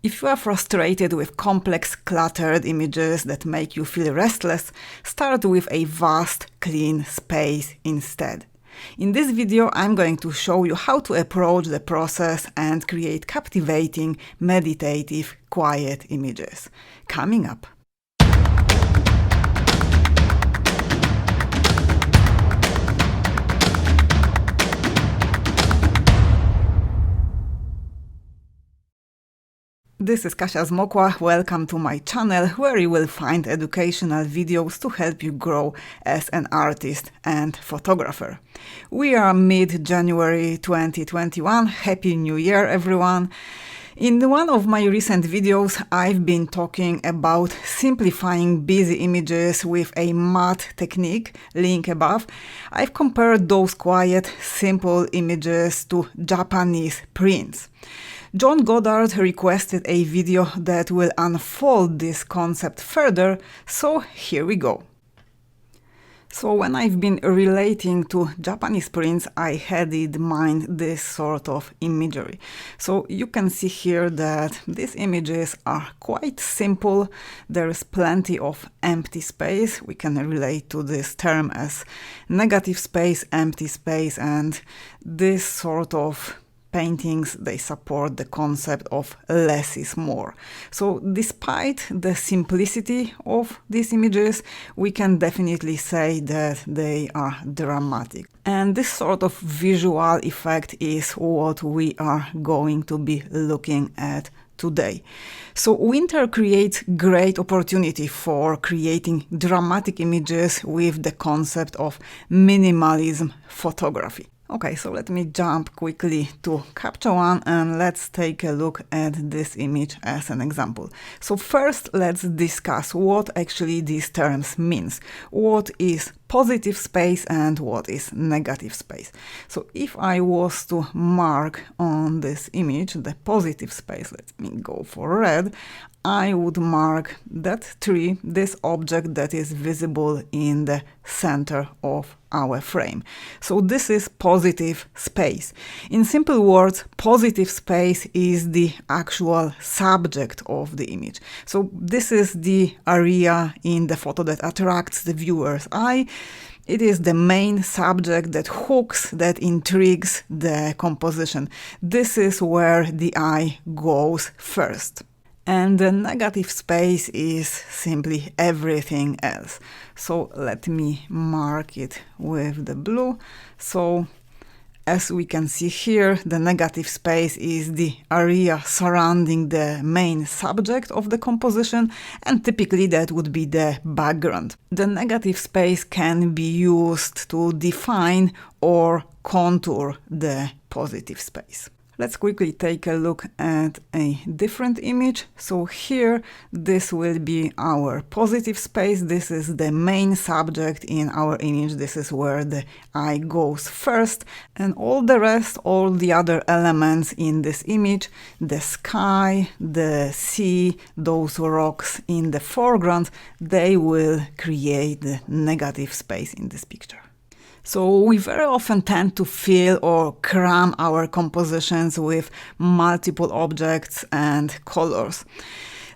If you are frustrated with complex, cluttered images that make you feel restless, start with a vast, clean space instead. In this video, I'm going to show you how to approach the process and create captivating, meditative, quiet images. Coming up. This is Kasia Zmokła. Welcome to my channel, where you will find educational videos to help you grow as an artist and photographer. We are mid-January 2021. Happy New Year, everyone! In one of my recent videos, I've been talking about simplifying busy images with a matte technique, link above. I've compared those quiet, simple images to Japanese prints. John Goddard requested a video that will unfold this concept further, so here we go. So when I've been relating to Japanese prints, I had in mind this sort of imagery. So you can see here that these images are quite simple. There is plenty of empty space. We can relate to this term as negative space, empty space, and this sort of paintings, they support the concept of less is more. So despite the simplicity of these images, we can definitely say that they are dramatic. And this sort of visual effect is what we are going to be looking at today. So winter creates great opportunity for creating dramatic images with the concept of minimalism photography. Okay, so let me jump quickly to Capture One and let's take a look at this image as an example. So first, let's discuss what actually these terms means. What is positive space and what is negative space? So if I was to mark on this image the positive space, let me go for red, I would mark that tree, this object that is visible in the center of our frame. So this is positive space. In simple words, positive space is the actual subject of the image. So this is the area in the photo that attracts the viewer's eye. It is the main subject that hooks, that intrigues the composition. This is where the eye goes first. And the negative space is simply everything else. So let me mark it with the blue. So as we can see here, the negative space is the area surrounding the main subject of the composition, and typically that would be the background. The negative space can be used to define or contour the positive space. Let's quickly take a look at a different image. So here, this will be our positive space. This is the main subject in our image. This is where the eye goes first. And all the rest, all the other elements in this image, the sky, the sea, those rocks in the foreground, they will create the negative space in this picture. So we very often tend to fill or cram our compositions with multiple objects and colors.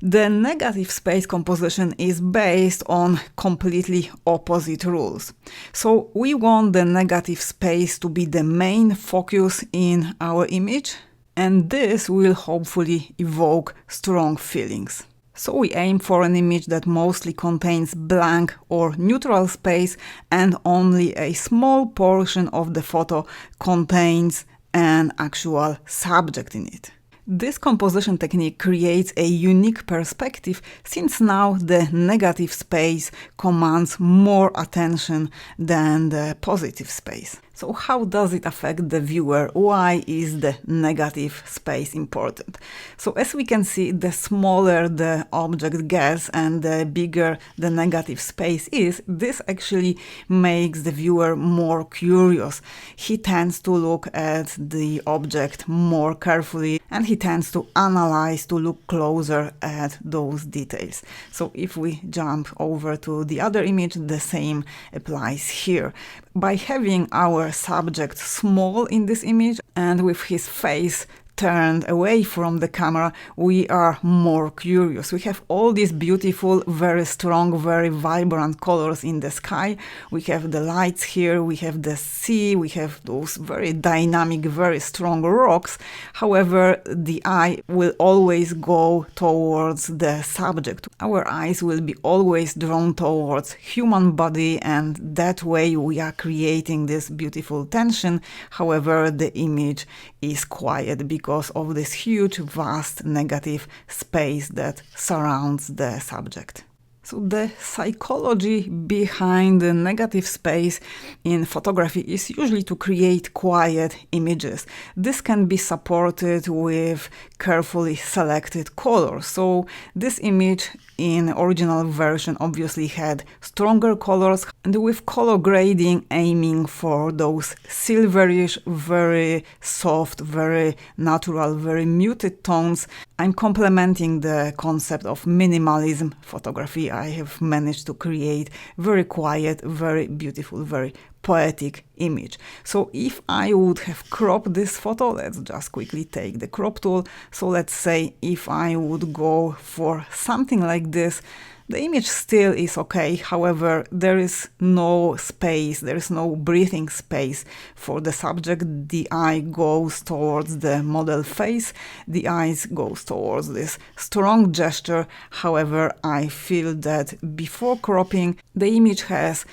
The negative space composition is based on completely opposite rules. So we want the negative space to be the main focus in our image, and this will hopefully evoke strong feelings. So we aim for an image that mostly contains blank or neutral space, and only a small portion of the photo contains an actual subject in it. This composition technique creates a unique perspective, since now the negative space commands more attention than the positive space. So how does it affect the viewer? Why is the negative space important? So as we can see, the smaller the object gets and the bigger the negative space is, this actually makes the viewer more curious. He tends to look at the object more carefully, and he tends to analyze, to look closer at those details. So if we jump over to the other image, the same applies here. By having our subject small in this image and with his face turned away from the camera, we are more curious. We have all these beautiful, very strong, very vibrant colors in the sky. We have the lights here, we have the sea, we have those very dynamic, very strong rocks. However, the eye will always go towards the subject. Our eyes will be always drawn towards human body, and that way we are creating this beautiful tension. However, the image is quiet because of this huge, vast negative space that surrounds the subject. So the psychology behind the negative space in photography is usually to create quiet images. This can be supported with carefully selected colors. So this image in original version obviously had stronger colors, and with color grading aiming for those silverish, very soft, very natural, very muted tones, I'm complementing the concept of minimalism photography. I have managed to create very quiet, very beautiful, very poetic image. So if I would have cropped this photo, let's just quickly take the crop tool. So let's say if I would go for something like this, the image still is okay. However, there is no space, there is no breathing space for the subject. The eye goes towards the model face, the eyes goes towards this strong gesture. However, I feel that before cropping, the image has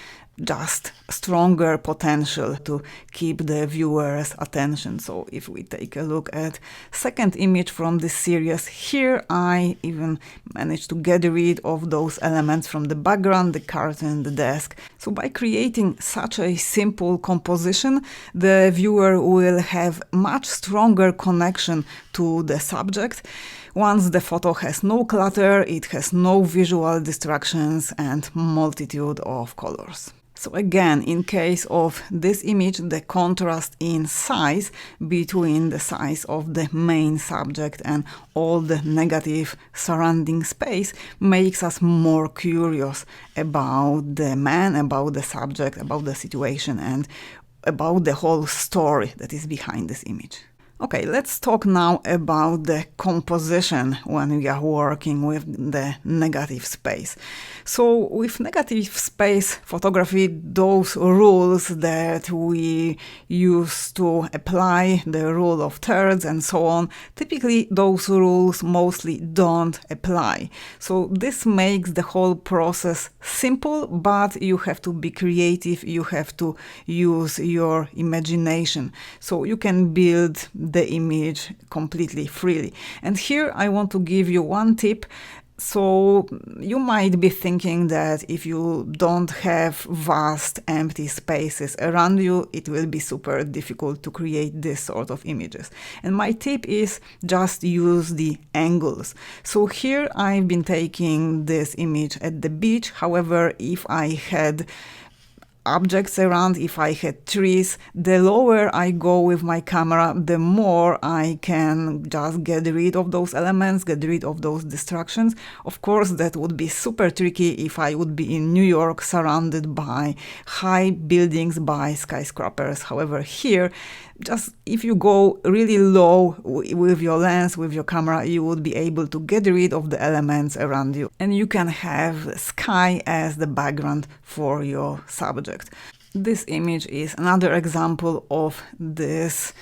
just stronger potential to keep the viewer's attention. So if we take a look at second image from this series, here I even managed to get rid of those elements from the background, the curtain, the desk. So by creating such a simple composition, the viewer will have much stronger connection to the subject. Once the photo has no clutter, it has no visual distractions and multitude of colors. So again, in case of this image, the contrast in size between the size of the main subject and all the negative surrounding space makes us more curious about the man, about the subject, about the situation, and about the whole story that is behind this image. Okay, let's talk now about the composition when we are working with the negative space. So with negative space photography, those rules that we used to apply, the rule of thirds and so on, typically those rules mostly don't apply. So this makes the whole process simple, but you have to be creative, you have to use your imagination. So you can build the image completely freely. And here I want to give you one tip. So you might be thinking that if you don't have vast empty spaces around you, it will be super difficult to create this sort of images. And my tip is just use the angles. So here I've been taking this image at the beach. However, if I had objects around, if I had trees, the lower I go with my camera, the more I can just get rid of those elements, get rid of those distractions. Of course, that would be super tricky if I would be in New York surrounded by high buildings, by skyscrapers. However, here, just if you go really low with your lens, with your camera, you would be able to get rid of the elements around you, and you can have sky as the background for your subject. This image is another example of this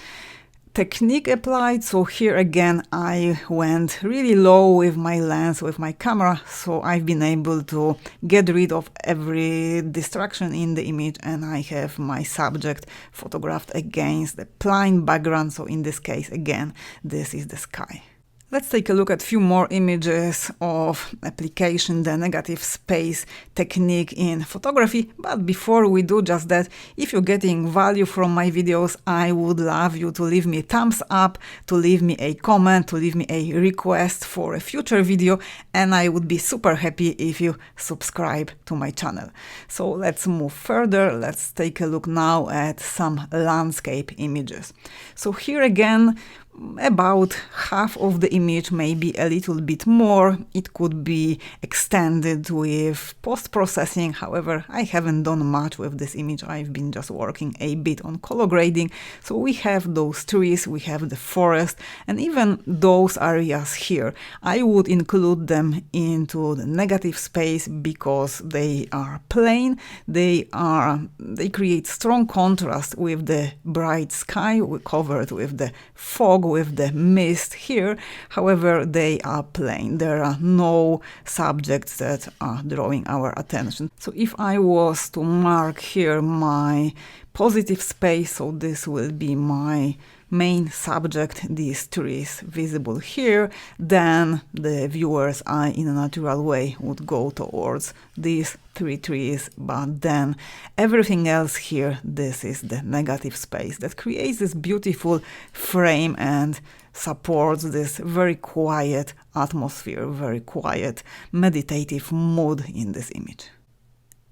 technique applied. So here again I went really low with my lens, with my camera, so I've been able to get rid of every distraction in the image, and I have my subject photographed against the plain background. So in this case, again, this is the sky. Let's take a look at a few more images of application, the negative space technique in photography. But before we do just that, if you're getting value from my videos, I would love you to leave me a thumbs up, to leave me a comment, to leave me a request for a future video, and I would be super happy if you subscribe to my channel. So let's move further. Let's take a look now at some landscape images. So here again, about half of the image, maybe a little bit more. It could be extended with post-processing. However, I haven't done much with this image. I've been just working a bit on color grading. So we have those trees, we have the forest, and even those areas here. I would include them into the negative space because they are plain. They create strong contrast with the bright sky covered with the fog, with the mist here. However, they are plain. There are no subjects that are drawing our attention. So if I was to mark here my positive space, so this will be my main subject, these trees visible here, then the viewer's eye in a natural way would go towards these 3 trees, but then everything else here, this is the negative space that creates this beautiful frame and supports this very quiet atmosphere, very quiet meditative mood in this image.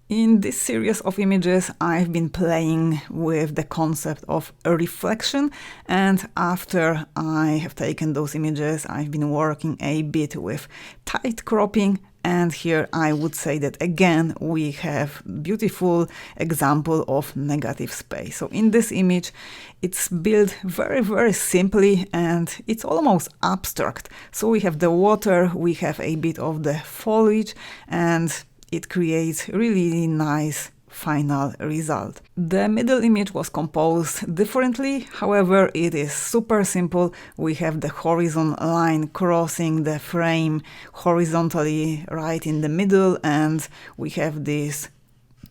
In this series of images, I've been playing with the concept of a reflection, and after I have taken those images, I've been working a bit with tight cropping. And here I would say that again we have beautiful example of negative space. So in this image it's built very simply and it's almost abstract. So we have the water, we have a bit of the foliage, and it creates really nice final result. The middle image was composed differently, however it is super simple. We have the horizon line crossing the frame horizontally right in the middle, and we have these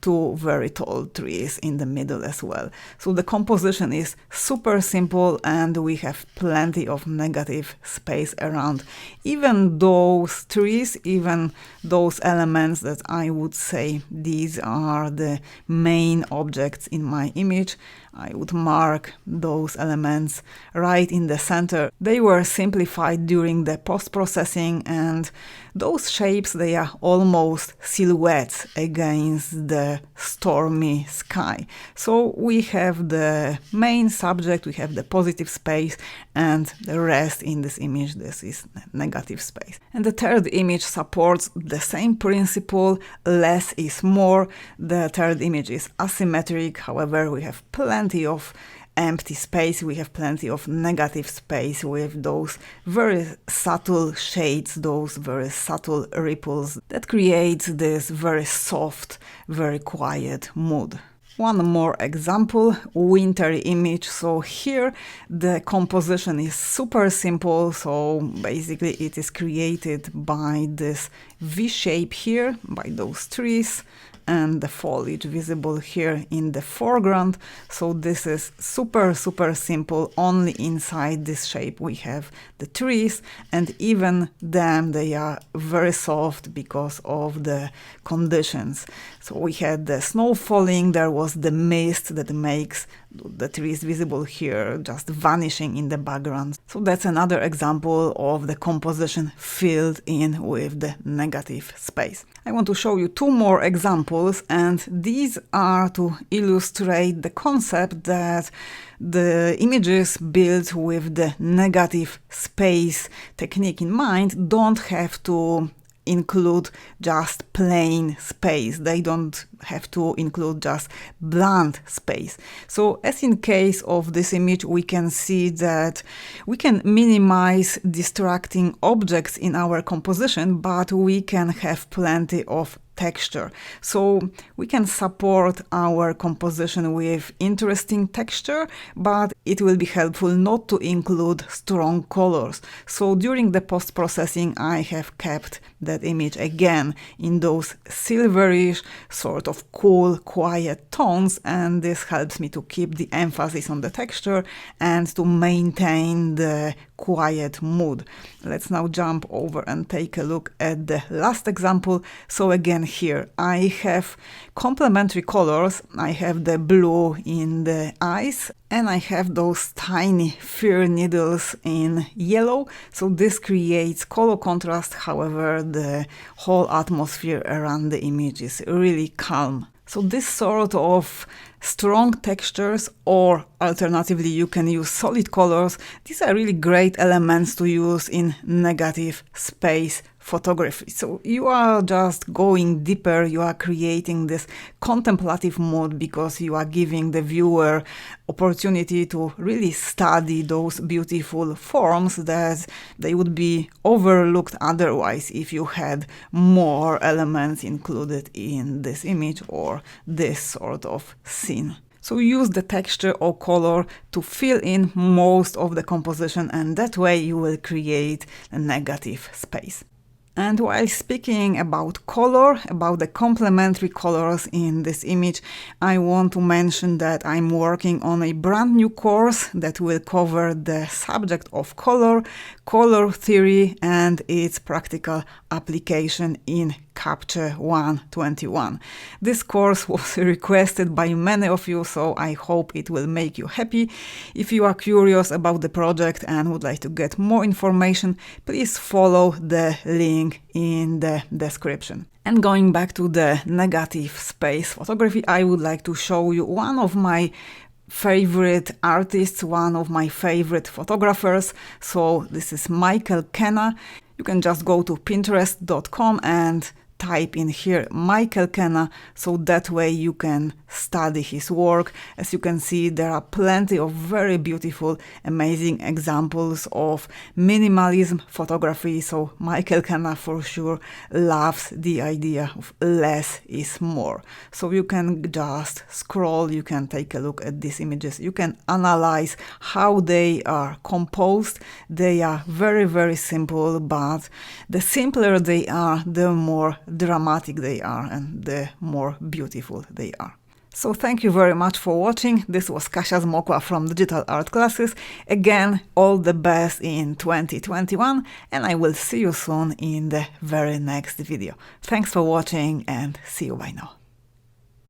2 very tall trees in the middle as well. So the composition is super simple and we have plenty of negative space around. Even those trees, even those elements that I would say these are the main objects in my image, I would mark those elements right in the center. They were simplified during the post-processing, and those shapes, they are almost silhouettes against the stormy sky. So we have the main subject, we have the positive space, and the rest in this image, this is negative space. And the third image supports the same principle, less is more. The third image is asymmetric, however we have plenty of empty space, we have plenty of negative space with those very subtle shades, those very subtle ripples that create this very soft, very quiet mood. One more example, wintry image. So here the composition is super simple. So basically it is created by this V shape here, by those trees, and the foliage visible here in the foreground. So this is super simple. Only inside this shape we have the trees, and even them, they are very soft because of the conditions. So we had the snow falling, there was the mist that makes the trees visible here just vanishing in the background. So that's another example of the composition filled in with the negative space. I want to show you 2 more examples, and these are to illustrate the concept that the images built with the negative space technique in mind don't have to include just plain space. They don't have to include just blank space. So as in case of this image, we can see that we can minimize distracting objects in our composition, but we can have plenty of texture. So we can support our composition with interesting texture, but it will be helpful not to include strong colors. So during the post-processing, I have kept that image again in those silverish, sort of cool, quiet tones, and this helps me to keep the emphasis on the texture and to maintain the quiet mood. Let's now jump over and take a look at the last example. So again here I have complementary colors. I have the blue in the eyes and I have those tiny fir needles in yellow. So this creates color contrast. However, the whole atmosphere around the image is really calm. So this sort of strong textures, or alternatively you can use solid colors, these are really great elements to use in negative space photography. So you are just going deeper, you are creating this contemplative mode because you are giving the viewer opportunity to really study those beautiful forms that they would be overlooked otherwise if you had more elements included in this image or this sort of scene. So use the texture or color to fill in most of the composition, and that way you will create a negative space. And while speaking about color, about the complementary colors in this image, I want to mention that I'm working on a brand new course that will cover the subject of color, color theory, and its practical application in Capture One 21. This course was requested by many of you, so I hope it will make you happy. If you are curious about the project and would like to get more information, please follow the link in the description. And going back to the negative space photography, I would like to show you one of my favorite artists, one of my favorite photographers. So this is Michael Kenna. You can just go to pinterest.com and type in here Michael Kenna, so that way you can study his work. As you can see, there are plenty of very beautiful, amazing examples of minimalism photography. So Michael Kenna for sure loves the idea of less is more. So you can just scroll, you can take a look at these images, you can analyze how they are composed. They are very, very simple, but the simpler they are, the more dramatic they are and the more beautiful they are. So thank you very much for watching. This was Kasia Zmokła from Digital Art Classes. Again, all the best in 2021, and I will see you soon in the very next video. Thanks for watching and see you by now.